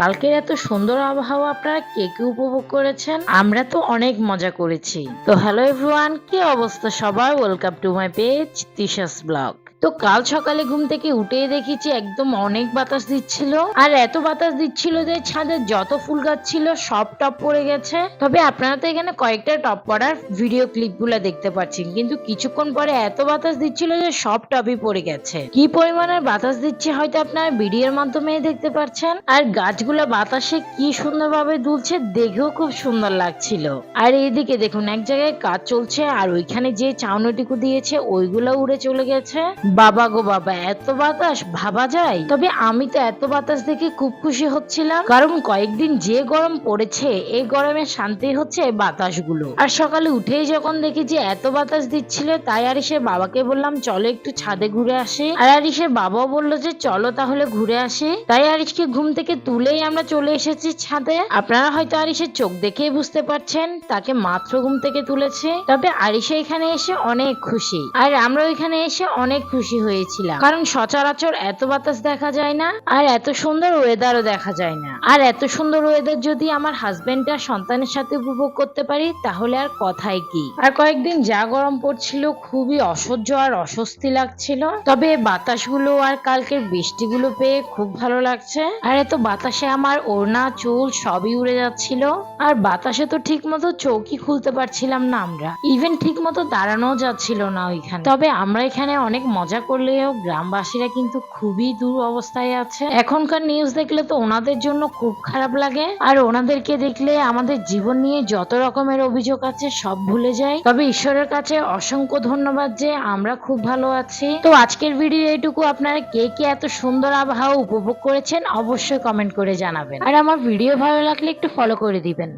কালকের এত সুন্দর আবহাওয়া আপনারা কে কে উপভোগ করেছেন? আমরা তো অনেক মজা করেছি। তো হ্যালো এভরিওয়ান, কি অবস্থা সবার? Welcome to my page Tisha's blog. তো কাল সকালে ঘুম থেকে উঠেই দেখেছি একদম অনেক বাতাস দিচ্ছিল, আর এত বাতাস দিচ্ছিল যে ছাদে যত ফুল গাছ ছিল সব টপ পড়ে গেছে। তবে আপনারা তো এখানে কয়েকটা টপ পড়ার ভিডিও ক্লিপ গুলা দেখতে পাচ্ছেন, কিন্তু কিছুক্ষণ পরে এত বাতাস দিচ্ছিল যে সব টপই পড়ে গেছে। কি পরিমাণের বাতাস দিচ্ছে হয়তো আপনারা ভিডিওর মাধ্যমে দেখতে পাচ্ছেন। আর গাছগুলা বাতাসে কি সুন্দরভাবে দুলছে, দেখেও খুব সুন্দর লাগছিল। আর এইদিকে দেখুন এক জায়গায় কাজ চলছে, আর ওইখানে যে চাউনিটুকু দিয়েছে ওইগুলো উড়ে চলে গেছে। বাবা গো বাবা, এত বাতাস ভাবা যায়? তবে আমি তো এত বাতাস দেখে খুব খুশি হচ্ছিলাম, কারণ কয়েকদিন যে গরম পড়েছে এই গরমে শান্তি হচ্ছে বাতাসগুলো। আর সকালে উঠেই যখন দেখি যে এত বাতাস দিচ্ছিল, তাই আরিশের বাবাকে বললাম চলো একটু ছাদে ঘুরে আসি। আর আরিশের বাবাও বললো যে চলো তাহলে ঘুরে আসি। তাই আরিশকে ঘুম থেকে তুলেই আমরা চলে এসেছি ছাদে। আপনারা হয়তো আরিশের চোখ দেখেই বুঝতে পারছেন তাকে মাত্র ঘুম থেকে তুলেছে। তবে আরিশা এখানে এসে অনেক খুশি, আর আমরা ওইখানে এসে অনেক খুশি হয়েছিলাম, কারণ সচরাচর এত বাতাস দেখা যায় না, আর এত সুন্দর ওয়েদারও দেখা যায় না। আর এত সুন্দর ওয়েদার যদি আমার হাজবেন্ড আর সন্তানের সাথে উপভোগ করতে পারি তাহলে আর কথাই কি। আর কয়েকদিন যা গরম পড়ছিল খুবই অসহ্য আর অস্বস্তি লাগছিল, তবে বাতাসগুলো আর কালকের বৃষ্টিগুলো পেয়ে খুব ভালো লাগছে। আর এত বাতাসে আমার ওড়না চুল সবই উড়ে যাচ্ছিল, আর বাতাসে তো ঠিক মতো চৌকি খুলতে পারছিলাম না, আমরা ইভেন ঠিক মতো দাঁড়ানো যাচ্ছিল না ওইখানে। তবে আমরা এখানে অনেক মজা করলেও গ্রামবাসীরা কিন্তু খুবই দূর অবস্থায় আছে। এখনকার নিউজ দেখলে তো ওনাদের জন্য খুব খারাপ লাগে, আর ওনাদেরকে দেখলে আমাদের জীবন নিয়ে যত রকমের অভিযোগ আছে সব ভুলে যায়। তবে ঈশ্বরের কাছে অসংখ্য ধন্যবাদ যে আমরা খুব ভালো আছি। তো আজকের ভিডিও এইটুকু। আপনারা কে কে এত সুন্দর আবহাওয়া উপভোগ করেছেন অবশ্যই কমেন্ট করে জানাবেন, আর আমার ভিডিও ভালো লাগলে একটু ফলো করে দিবেন।